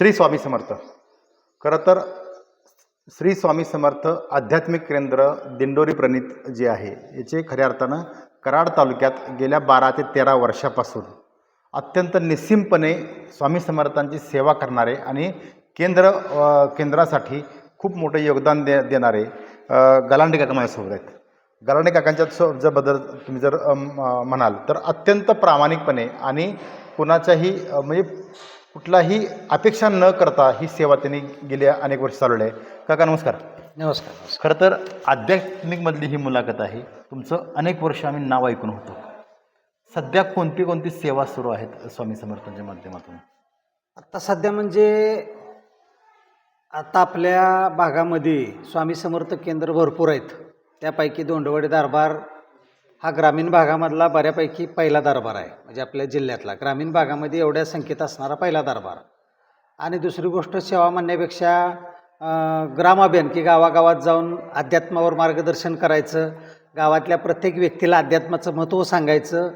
श्री स्वामी समर्थ. खरं तर श्री स्वामी समर्थ आध्यात्मिक केंद्र दिंडोरी प्रणीत जे आहे याचे खऱ्या अर्थानं कराड तालुक्यात गेल्या 12 ते 13 वर्षापासून अत्यंत निस्सीमपणे स्वामी समर्थांची सेवा करणारे आणि केंद्रासाठी खूप मोठं योगदान देणारे गलांडे काका माझ्यासोबत आहेत. गलांडे काकांच्या बद्दल तुम्ही जर म्हणाल तर अत्यंत प्रामाणिकपणे आणि कुणाच्याही म्हणजे कुठलाही अपेक्षा न करता ही सेवा त्यांनी गेल्या अनेक वर्ष चालवली आहे. काका नमस्कार. नमस्कार. खरं तर आध्यात्मिकमधली ही मुलाखत आहे. तुमचं अनेक वर्ष आम्ही नाव ऐकून होतो. सध्या कोणती सेवा सुरू आहेत स्वामी समर्थांच्या माध्यमातून? आता सध्या म्हणजे आता आपल्या भागामध्ये स्वामी समर्थ केंद्र भरपूर आहेत. त्यापैकी दोंडवडी दरबार हा ग्रामीण भागामधला बऱ्यापैकी पहिला दरबार आहे. म्हणजे आपल्या जिल्ह्यातला ग्रामीण भागामध्ये एवढ्या संख्येत असणारा पहिला दरबार. आणि दुसरी गोष्ट सेवा म्हणण्यापेक्षा ग्रामाभियान की गावागावात जाऊन अध्यात्मावर मार्गदर्शन करायचं, गावातल्या प्रत्येक व्यक्तीला अध्यात्माचं महत्त्व सांगायचं,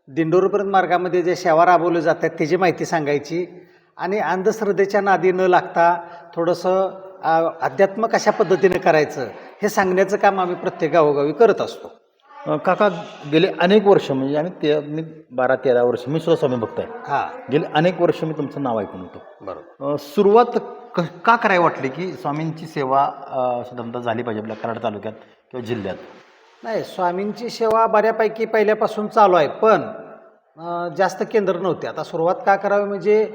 दिंडोरीपर्यंत मार्गामध्ये जे सेवा राबवल्या जातात त्याची माहिती सांगायची आणि अंधश्रद्धेच्या नादी न लागता थोडंसं अध्यात्म कशा पद्धतीने करायचं हे सांगण्याचं काम आम्ही प्रत्येक गावोगावी करत असतो. काका गेले अनेक वर्ष म्हणजे मी 12-13 वर्ष मी सुद्धा स्वामी भक्त आहे. गेले अनेक वर्ष मी तुमचं नाव ऐकून होतो. बरोबर. सुरुवात का करायला वाटली की स्वामींची सेवा साधारणतः झाली पाहिजे आपल्या कराड तालुक्यात किंवा जिल्ह्यात? नाही, स्वामींची सेवा बऱ्यापैकी पहिल्यापासून चालू आहे, पण जास्त केंद्र नव्हते. आता सुरुवात का करावी म्हणजे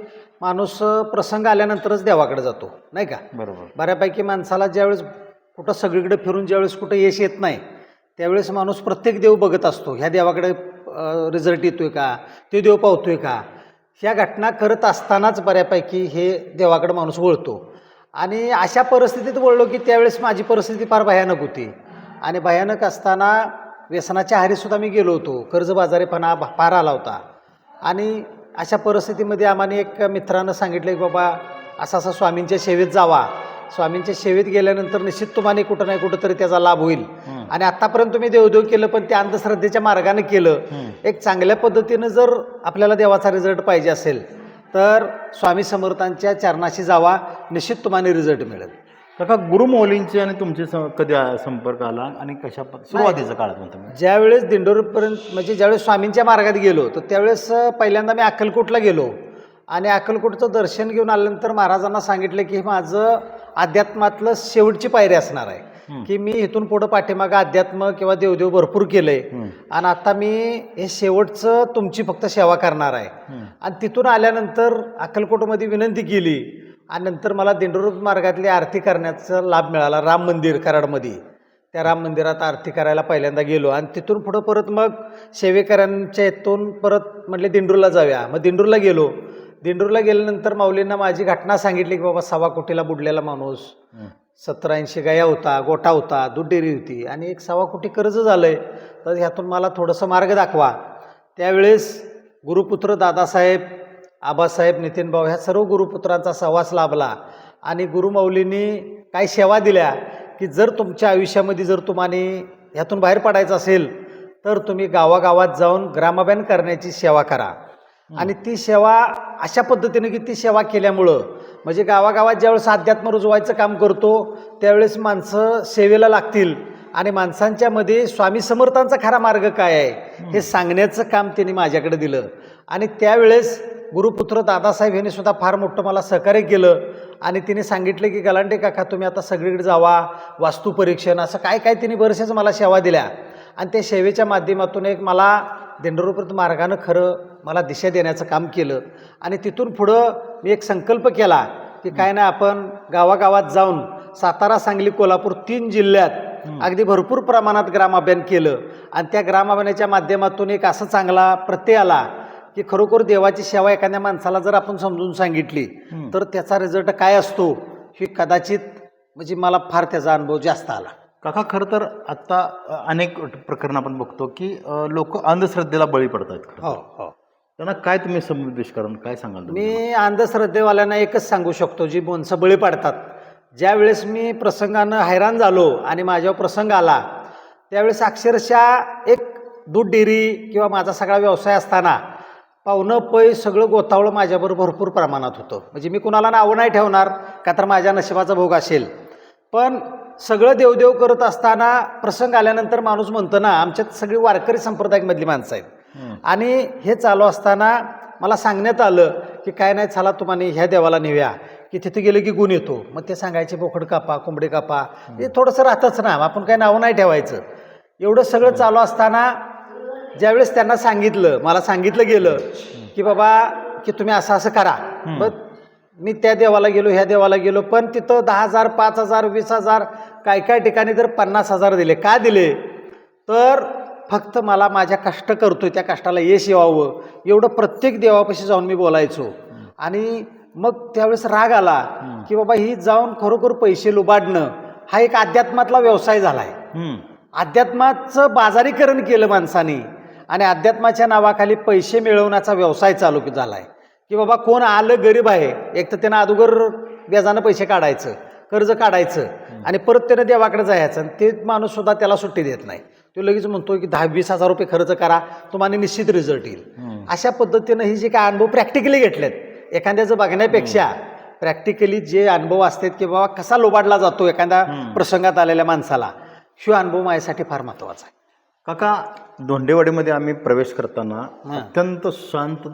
माणूस प्रसंग आल्यानंतरच देवाकडे जातो, नाही का? बरोबर. बऱ्यापैकी माणसाला ज्यावेळेस कुठं सगळीकडे फिरून ज्यावेळेस कुठं यश येत नाही त्यावेळेस माणूस प्रत्येक देव बघत असतो. ह्या देवाकडे रिझल्ट येतोय का, ते देव पावतोय का, ह्या घटना करत असतानाच बऱ्यापैकी हे देवाकडे माणूस वळतो. आणि अशा परिस्थितीत वळलो की त्यावेळेस माझी परिस्थिती फार भयानक होती. आणि भयानक असताना व्यसनाच्या आहारीसुद्धा मी गेलो होतो. कर्जबाजारीपणा फार आला होता. आणि अशा परिस्थितीमध्ये आम्हाला एक मित्रानं सांगितलं की बाबा असं स्वामींच्या सेवेत जावा. स्वामींच्या सेवेत गेल्यानंतर निश्चित तुम्हाला कुठं नाही कुठं तरी त्याचा लाभ होईल. आणि आत्तापर्यंत तुम्ही देवदेव केलं पण त्या अंधश्रद्धेच्या मार्गाने केलं. एक चांगल्या पद्धतीनं जर आपल्याला देवाचा रिझल्ट पाहिजे असेल तर स्वामी समर्थांच्या चरणाशी जावा, निश्चित तुम्हाला रिझल्ट मिळेल. काका गुरुमौलींचे आणि तुमचे कधी संपर्क आला आणि कशा सुरुवातीच्या काळात म्हणतो मी? ज्यावेळेस दिंडोरीपर्यंत म्हणजे ज्यावेळेस स्वामींच्या मार्गात गेलो तर त्यावेळेस पहिल्यांदा मी अक्कलकोटला गेलो आणि अक्कलकोटचं दर्शन घेऊन आल्यानंतर महाराजांना सांगितलं की माझं अध्यात्मातलं शेवटची पायरी असणार आहे की मी इथून पुढं पाठीमागं अध्यात्म किंवा देवदेव भरपूर केलंय आणि आता मी हे शेवटचं तुमची फक्त सेवा करणार आहे. आणि तिथून आल्यानंतर अक्कलकोटमध्ये विनंती केली आणि नंतर मला दिंडोरी मार्गातली आरती करण्याचा लाभ मिळाला. राम मंदिर कराडमध्ये, त्या राम मंदिरात आरती करायला पहिल्यांदा गेलो आणि तिथून पुढं परत मग सेवेकरांच्या इथून परत म्हटले दिंडोरीला जाऊया. मग दिंडोरीला गेलो. दिंडोरीला गेल्यानंतर माऊलींना माझी घटना सांगितली की बाबा 1.25 कोटीला बुडलेला माणूस, 70-80 गाया होता, गोठा होता, दूध डेअरी होती आणि एक 1.25 कोटी कर्ज झालंय, तर ह्यातून मला थोडंसं मार्ग दाखवा. त्यावेळेस गुरुपुत्र दादासाहेब, आबासाहेब, नितीनभाऊ ह्या सर्व गुरुपुत्रांचा सहवास लाभला आणि गुरुमाऊलींनी काही सेवा दिल्या की जर तुमच्या आयुष्यामध्ये जर तुम्हाला ह्यातून बाहेर पडायचं असेल तर तुम्ही गावागावात जाऊन ग्रामाभियान करण्याची सेवा करा. आणि ती सेवा अशा पद्धतीने की ती सेवा केल्यामुळं म्हणजे गावागावात ज्यावेळेस अध्यात्म रुजवायचं काम करतो त्यावेळेस माणसं सेवेला लागतील आणि माणसांच्या मध्ये स्वामी समर्थांचा खरा मार्ग काय आहे हे सांगण्याचं काम त्यांनी माझ्याकडे दिलं. आणि त्यावेळेस गुरुपुत्र दादासाहेब यांनी सुद्धा फार मोठं मला सहकार्य केलं आणि तिने सांगितलं की गलांडे काका तुम्ही आता सगळीकडे जावा, वास्तुपरीक्षण असं काय काय तिने बरेचशाच मला सेवा दिल्या. आणि त्या सेवेच्या माध्यमातून एक मला दिंडोरीपर्यंत मार्गानं खरं मला दिशा देण्याचं काम केलं. आणि तिथून पुढं मी एक संकल्प केला की काय नाही आपण गावागावात जाऊन सातारा, सांगली, कोल्हापूर 3 जिल्ह्यात अगदी भरपूर प्रमाणात ग्रामाभियान केलं. आणि त्या ग्रामाभियानाच्या माध्यमातून एक असं चांगला प्रत्यय आला की खरोखर देवाची सेवा एखाद्या माणसाला जर आपण समजून सांगितली तर त्याचा रिझल्ट काय असतो हे कदाचित म्हणजे मला फार त्याचा अनुभव जास्त आला. काका खरं तर आत्ता अनेक प्रकरण आपण बघतो की लोक अंधश्रद्धेला बळी पडतात. हो हो. त्यांना काय तुम्ही समुपदेश करून काय सांगाल? मी अंधश्रद्धेवाल्यांना एकच सांगू शकतो जी माणसं बळी पडतात. ज्यावेळेस मी प्रसंगानं हैराण झालो आणि माझ्यावर प्रसंग आला त्यावेळेस अक्षरशः एक दूध डेअरी किंवा माझा सगळा व्यवसाय असताना पाहुणं पै सगळं गोतावळं माझ्याबरोबर भरपूर प्रमाणात होतं. म्हणजे मी कुणाला नावं नाही ठेवणार का तर माझ्या नशिबाचा भोग असेल, पण सगळं देवदेव करत असताना प्रसंग आल्यानंतर माणूस म्हणतो ना, आमच्यात सगळी वारकरी संप्रदायामधली माणसं आहेत. आणि हे चालू असताना मला सांगण्यात आलं की काय नाही, चला तुम्हाला ह्या देवाला नेऊया, की तिथे गेलं की गुण येतो. मग ते सांगायचे बोकड कापा, कोंबडे कापा, हे थोडंसं राहतच ना, आपण काय नावं नाही ठेवायचं. एवढं सगळं चालू असताना ज्यावेळेस त्यांना सांगितलं, मला सांगितलं गेलं की बाबा की तुम्ही असं असं करा. मग मी त्या देवाला गेलो, ह्या देवाला गेलो, पण तिथं 10,000, 5,000, 20,000, काय काय ठिकाणी तर 50,000 दिले. का दिले तर फक्त मला माझ्या कष्ट करतोय त्या कष्टाला यश यावं एवढं प्रत्येक देवापाशी जाऊन मी बोलायचो. आणि मग त्यावेळेस राग आला की बाबा ही जाऊन खरोखर पैसे लुबाडणं हा एक अध्यात्मातला व्यवसाय झाला आहे. अध्यात्माचं बाजारीकरण केलं माणसाने आणि अध्यात्माच्या नावाखाली पैसे मिळवण्याचा व्यवसाय चालू झाला आहे. की बाबा कोण आलं गरीब आहे, एक तर त्यानं अगोदर व्याजानं पैसे काढायचं, कर्ज काढायचं आणि परत त्यानं देवाकडे जायचं. आणि ते माणूससुद्धा त्याला सुट्टी देत नाही. तो लगेच म्हणतो की 10-20,000 रुपये खर्च करा, तुम्हाला निश्चित रिझल्ट येईल. अशा पद्धतीनं ही जे काय अनुभव प्रॅक्टिकली घेतलेत, एखाद्याचं बघण्यापेक्षा प्रॅक्टिकली जे अनुभव असतात की बाबा कसा लोबाडला जातो एखाद्या प्रसंगात आलेल्या माणसाला, हा अनुभव माझ्यासाठी फार महत्त्वाचा आहे. काका, धोंडेवाडीमध्ये आम्ही प्रवेश करताना अत्यंत शांत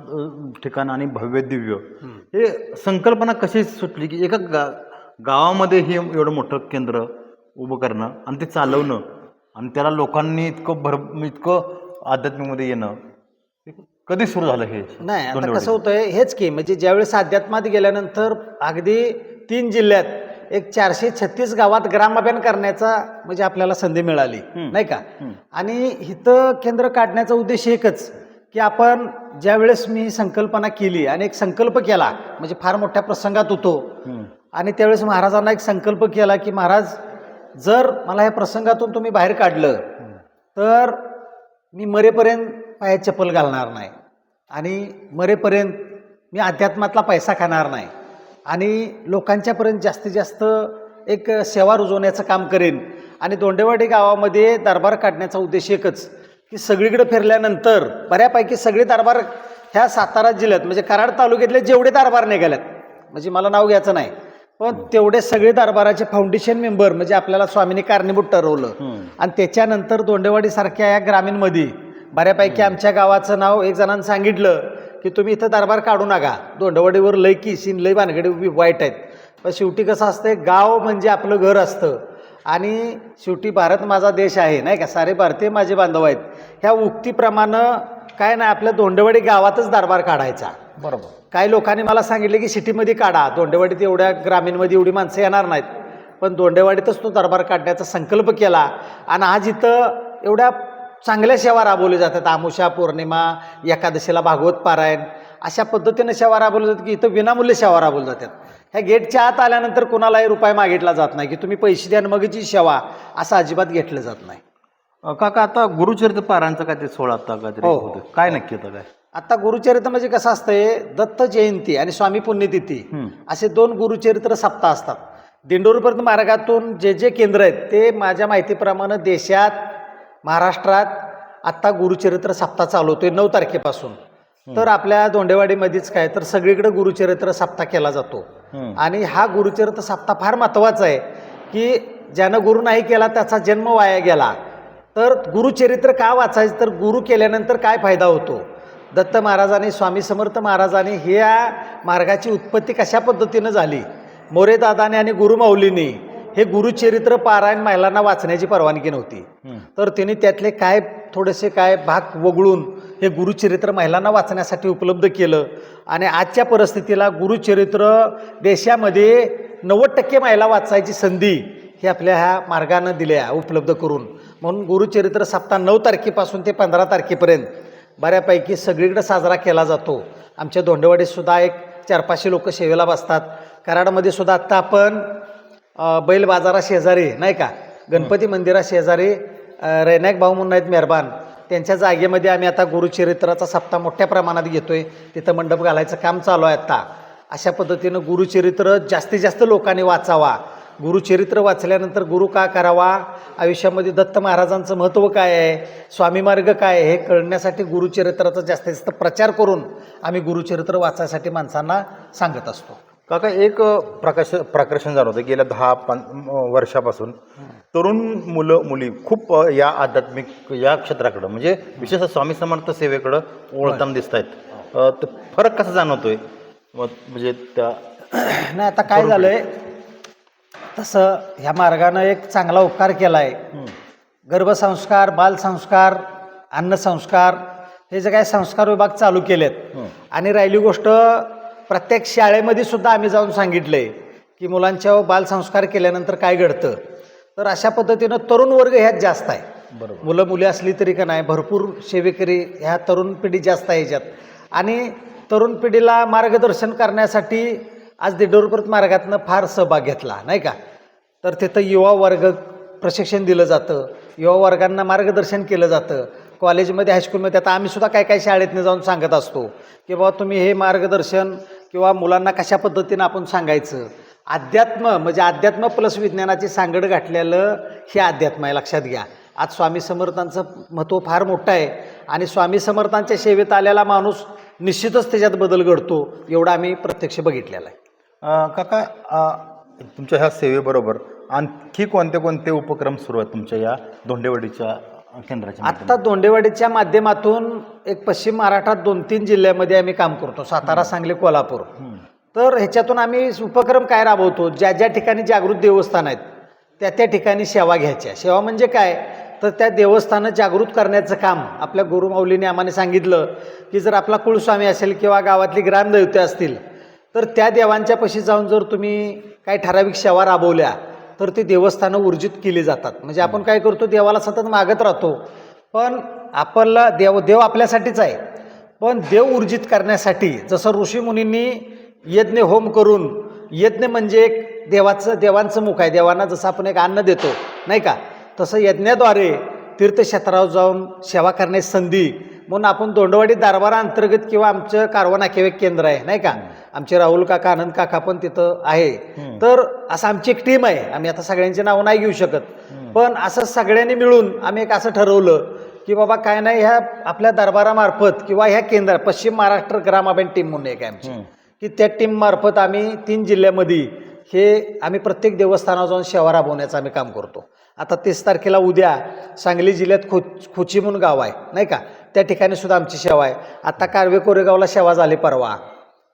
ठिकाण आणि भव्य दिव्य, हे संकल्पना कशी सुटली की एका गावामध्ये हे एवढं मोठं केंद्र उभं करणं आणि ते चालवणं आणि त्याला लोकांनी इतकं आध्यात्मिकमध्ये येणं कधी सुरू झालं हे? नाही, आता कसं होतंय हेच की, म्हणजे ज्यावेळेस अध्यात्मात गेल्यानंतर अगदी 3 जिल्ह्यात एक 436 गावात ग्रामाभियान करण्याचा म्हणजे आपल्याला संधी मिळाली नाही का. आणि इथं केंद्र काढण्याचा उद्देश एकच की आपण ज्यावेळेस मी संकल्पना केली आणि एक संकल्प केला, म्हणजे फार मोठ्या प्रसंगात होतो आणि त्यावेळेस महाराजांना एक संकल्प केला की महाराज, जर मला या प्रसंगातून तुम्ही बाहेर काढलं तर मी मरेपर्यंत पायात चप्पल घालणार नाही आणि मरेपर्यंत मी अध्यात्मातला पैसा खाणार नाही आणि लोकांच्यापर्यंत जास्तीत जास्त एक सेवा रुजवण्याचं काम करेन. आणि धोंडेवाडी गावामध्ये दरबार काढण्याचा उद्देश एकच की सगळीकडे फिरल्यानंतर बऱ्यापैकी सगळे दरबार ह्या सातारा जिल्ह्यात म्हणजे कराड तालुक्यातले जेवढे दरबार निघालेत, म्हणजे मला नाव घ्यायचं नाही, पण तेवढे सगळे दरबाराचे फाउंडेशन मेंबर म्हणजे आपल्याला स्वामींनी कारणीभूत ठरवलं. आणि त्याच्यानंतर धोंडेवाडीसारख्या या ग्रामीणमध्ये बऱ्यापैकी आमच्या गावाचं नाव एक जणांनी सांगितलं की तुम्ही इथं दरबार काढू नका, धोंडेवाडीवर लय किसीन लय भानगडी वाईट आहेत. पण शेवटी कसं असतं, गाव म्हणजे आपलं घर असतं आणि शेवटी भारत माझा देश आहे नाही का, सारे भारतीय माझे बांधव आहेत. ह्या उक्तीप्रमाणे काय नाही, आपल्या धोंडेवाडी गावातच दरबार काढायचा. बरोबर. काही लोकांनी मला सांगितले की सिटीमध्ये काढा, धोंडेवाडीत एवढ्या ग्रामीणमध्ये एवढी माणसं येणार नाहीत, पण धोंडेवाडीतच तो दरबार काढण्याचा संकल्प केला. आणि आज इथं एवढ्या चांगल्या सेवा राबवल्या जातात, आमुषा, पौर्णिमा, एकादशीला भागवत पारायण, अशा पद्धतीनं सेवा राबवल्या जातात की इथं विनामूल्य सेवा राबवल्या जातात. ह्या गेटच्या आत आल्यानंतर कोणालाही रुपये मागितला जात नाही की तुम्ही पैसे द्या मगची सेवा, असं अजिबात घेतलं जात नाही. काका, आता गुरुचरित्र पारायणचं काय ते 16 काहीतरी होतं, काय नक्की होतं काय? आता गुरुचरित्र म्हणजे कसं असतंय, दत्त जयंती आणि स्वामी पुण्यतिथी असे 2 गुरुचरित्र सप्ताह असतात. दिंडोरीपर्यंत मार्गातून जे जे केंद्र आहेत ते माझ्या माहितीप्रमाणे देशात, महाराष्ट्रात आत्ता गुरुचरित्र सप्ताह चालू होतोय 9 तारखेपासून. तर आपल्या धोंडेवाडीमध्येच काय तर सगळीकडे गुरुचरित्र सप्ताह केला जातो. आणि हा गुरुचरित्र सप्ताह फार महत्त्वाचा आहे की ज्यानं गुरु नाही केला त्याचा जन्म वाया गेला. तर गुरुचरित्र का वाचायचं, तर गुरु केल्यानंतर काय फायदा होतो. दत्त महाराजांनी, स्वामी समर्थ महाराजांनी ह्या मार्गाची उत्पत्ती कशा पद्धतीनं झाली, मोरेदादाने आणि गुरुमाऊलींनी हे गुरुचरित्र पारायण महिलांना वाचण्याची परवानगी नव्हती, तर त्यांनी त्यातले काय थोडेसे काय भाग वगळून हे गुरुचरित्र महिलांना वाचण्यासाठी उपलब्ध केलं. आणि आजच्या परिस्थितीला गुरुचरित्र देशामध्ये 90% महिला वाचायची संधी ही आपल्या ह्या मार्गानं दिल्या उपलब्ध करून. म्हणून गुरुचरित्र सप्ताह 9 तारखेपासून ते 15 तारखेपर्यंत बऱ्यापैकी सगळीकडे साजरा केला जातो. आमच्या धोंडेवाडीतसुद्धा एक 400-500 लोक सेवेला बसतात. कराडमध्ये सुद्धा आत्ता आपण बैल बाजारा शेजारी नाही का, गणपती मंदिरा शेजारी रैनायक भाऊ म्हणून आहेत मेहरबान, त्यांच्या जागेमध्ये आम्ही आता गुरुचरित्राचा सप्ताह मोठ्या प्रमाणात घेतोय. तिथं मंडप घालायचं काम चालू आहे आत्ता. अशा पद्धतीनं गुरुचरित्र जास्तीत जास्त लोकांनी वाचावा. गुरुचरित्र वाचल्यानंतर गुरु का करावा, आयुष्यामध्ये दत्त महाराजांचं महत्त्व काय आहे, स्वामी मार्ग काय आहे, हे कळण्यासाठी गुरुचरित्राचा जास्तीत जास्त प्रचार करून आम्ही गुरुचरित्र वाचायसाठी माणसांना सांगत असतो. काका एक प्रकर्षण झालं होतं गेल्या 10 वर्षापासून तरुण मुलं मुली खूप या आध्यात्मिक या क्षेत्राकडं म्हणजे विशेषतः स्वामी समर्थ सेवेकडं वळताना दिसत आहेत. तर फरक कसा जाणवतोय म्हणजे त्या नाही आता काय झालं आहे, तसं ह्या मार्गानं एक चांगला उपकार केला आहे. गर्भसंस्कार, बालसंस्कार, अन्नसंस्कार हे जे काही संस्कार विभाग चालू केलेत आणि राहिली गोष्ट प्रत्येक शाळेमध्ये सुद्धा आम्ही जाऊन सांगितलं आहे की मुलांच्या बालसंस्कार केल्यानंतर काय घडतं. तर अशा पद्धतीनं तरुण वर्ग ह्यात जास्त आहे. बरोबर, मुलं मुली असली तरी का नाही, भरपूर सेवेकरी ह्या तरुण पिढी जास्त आहे ह्याच्यात. आणि तरुण पिढीला मार्गदर्शन करण्यासाठी आज दिडोरपर्यंत मार्गातनं फार सहभाग घेतला नाही का. तर तिथं युवा वर्ग प्रशिक्षण दिलं जातं, युवा वर्गांना मार्गदर्शन केलं जातं. कॉलेजमध्ये हायस्कूलमध्ये आता आम्ही सुद्धा काय काय शाळेतनं जाऊन सांगत असतो की बाबा तुम्ही हे मार्गदर्शन किंवा मुलांना कशा पद्धतीनं आपण सांगायचं. अध्यात्म म्हणजे अध्यात्म प्लस विज्ञानाची सांगड गाठलेलं हे अध्यात्म आहे, लक्षात घ्या. आज स्वामी समर्थांचं महत्त्व फार मोठं आहे आणि स्वामी समर्थांच्या सेवेत आलेला माणूस निश्चितच त्याच्यात बदल घडतो, एवढं आम्ही प्रत्यक्ष बघितलेलं आहे. काका तुमच्या ह्या सेवेबरोबर आणखी कोणते कोणते उपक्रम सुरू आहेत तुमच्या या धोंडेवाडीच्या केंद्राच्या आत्ता धोंडेवाडीच्या माध्यमातून एक पश्चिम महाराष्ट्रात 2-3 जिल्ह्यामध्ये आम्ही काम करतो, सातारा, सांगली, कोल्हापूर. तर ह्याच्यातून आम्ही उपक्रम काय राबवतो, ज्या ज्या ठिकाणी जागृत देवस्थान आहेत त्या त्या ठिकाणी सेवा घ्यायच्या. सेवा म्हणजे काय, तर त्या देवस्थानं जागृत करण्याचं काम आपल्या गुरुमाऊलीने आम्हाला सांगितलं की जर आपला कुळस्वामी असेल किंवा गावातली ग्रामदैवते असतील तर त्या देवांच्या पाशी जाऊन जर तुम्ही काही ठराविक सेवा राबवल्या तर ती देवस्थानं ऊर्जित केली जातात. म्हणजे आपण काय करतो, देवाला सतत मागत राहतो, पण आपल्याला देव आपल्यासाठीच आहे, पण देव ऊर्जित करण्यासाठी जसं ऋषीमुनींनी यज्ञ होम करून, यज्ञ म्हणजे एक देवांचं मुख आहे, देवांना जसं आपण एक अन्न देतो नाही का, तसं यज्ञाद्वारे तीर्थक्षेत्रावर जाऊन सेवा करण्याची संधी म्हणून आपण धोंडेवाडी दरबाराअंतर्गत किंवा आमचं कारवा नाकेवाईक केंद्र आहे नाही का, आमचे राहुल काका, आनंद काका पण तिथं आहे. तर असं आमची एक टीम आहे, आम्ही आता सगळ्यांची नावं नाही घेऊ शकत, पण असं सगळ्यांनी मिळून आम्ही एक असं ठरवलं की बाबा काय नाही, ह्या आपल्या दरबारामार्फत किंवा ह्या केंद्र पश्चिम महाराष्ट्र ग्रामाबँक टीम म्हणून एक आहे आमची, की त्या टीममार्फत आम्ही 3 जिल्ह्यामध्ये हे आम्ही प्रत्येक देवस्थानावर जाऊन सेवा राबवण्याचं आम्ही काम करतो. आता 30 तारखेला उद्या सांगली जिल्ह्यात खोची म्हणून गाव आहे नाही का, त्या ठिकाणी सुद्धा आमची सेवा आहे. आता कारवे कोरेगावला सेवा झाली परवा,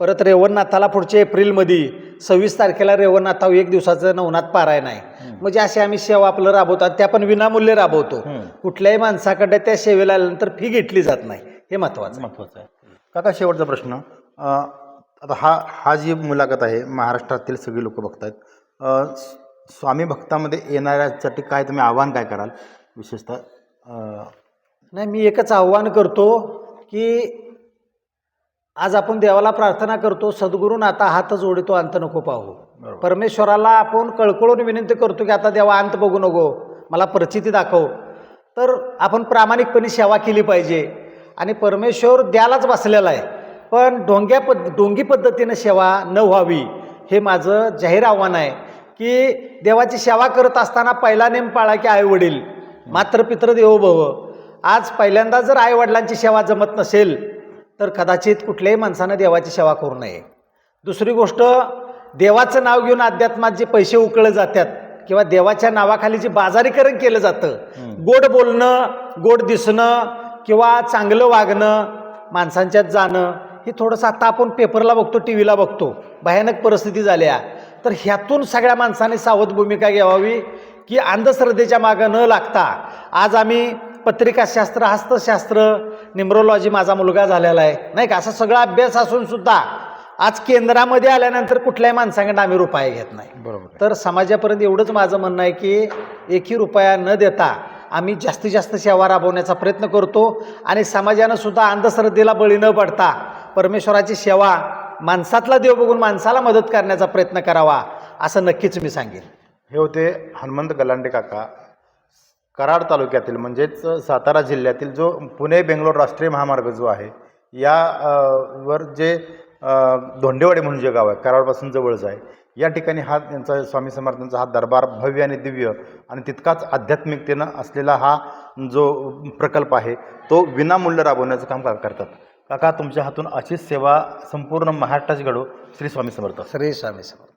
परत रेवणनाथाला पुढच्या एप्रिलमध्ये 26 तारखेला रेवणनाथावर 1 दिवसाचं नवनाथ पारायण आहे. म्हणजे असे आम्ही सेवा आपलं राबवतात, त्या पण विनामूल्य राबवतो. कुठल्याही माणसाकडे त्या सेवेला आल्यानंतर फी घेतली जात नाही, हे महत्त्वाचं आहे. काका शेवटचा प्रश्न, आता हा जी मुलाखत आहे महाराष्ट्रातील सगळी लोक बघतायत, स्वामी भक्तामध्ये येणाऱ्यासाठी काय तुम्ही आव्हान काय कराल विशेषतः? नाही, मी एकच आव्हान करतो की आज आपण देवाला प्रार्थना करतो, सद्गुरू आता हात जोडितो अंत नको पाहू. परमेश्वराला आपण कळकळून विनंती करतो की आता देवा अंत बघू नको, मला परिस्थिती दाखव. तर आपण प्रामाणिकपणे सेवा केली पाहिजे आणि परमेश्वर द्यायलाच बसलेला आहे, पण ढोंगी पद्धतीनं सेवा न व्हावी हे माझं जाहीर आव्हान आहे. की देवाची सेवा करत असताना पहिला नेम पाळा की आईवडील, मातृपितृ देवो भव. आज पहिल्यांदा जर आईवडिलांची सेवा जमत नसेल तर कदाचित कुठल्याही माणसानं देवाची सेवा करू नये. दुसरी गोष्ट, देवाचं नाव घेऊन अध्यात्मात जे पैसे उकळले जातात किंवा देवाच्या नावाखाली जे बाजारीकरण केलं जातं, गोड बोलणं, गोड दिसणं किंवा चांगलं वागणं, माणसांच्यात जाणं, हे थोडंसं आता आपण पेपरला बघतो, टी व्हीला बघतो, भयानक परिस्थिती झाल्या. तर ह्यातून सगळ्या माणसांनी सावध भूमिका घ्यावी की अंधश्रद्धेच्या मागं न लागता आज आम्ही पत्रिकाशास्त्र, हस्तशास्त्र, न्यूमरोलॉजी माझा मुलगा झालेला आहे नाही का, असा सगळा अभ्यास असून सुद्धा आज केंद्रामध्ये आल्यानंतर कुठल्याही माणसाकडे आम्ही रुपया घेत नाही. बरोबर. तर समाजापर्यंत एवढंच माझं म्हणणं आहे की 1ही रुपया न देता आम्ही जास्तीत जास्त सेवा राबवण्याचा प्रयत्न करतो आणि समाजानं सुद्धा अंधश्रद्धेला बळी न पडता परमेश्वराची सेवा, माणसातला देव बघून माणसाला मदत करण्याचा प्रयत्न करावा, असं नक्कीच मी सांगेन. हे होते हनुमंत गलांडे काका, कराड तालुक्यातील म्हणजेच सातारा जिल्ह्यातील जो पुणे बेंगलोर राष्ट्रीय महामार्ग जो आहे या वर जे धोंडेवाडी म्हणून जे गाव आहे कराडपासून जवळच आहे, या ठिकाणी हा त्यांचा स्वामी समर्थांचा हा दरबार भव्य आणि दिव्य आणि तितकाच आध्यात्मिकतेनं असलेला हा जो प्रकल्प आहे तो विनामूल्य राबवण्याचं काम करतात. काका, तुमच्या हातून अशीच सेवा संपूर्ण महाराष्ट्राची घडो. श्री स्वामी समर्थ. श्री स्वामी समर्थ.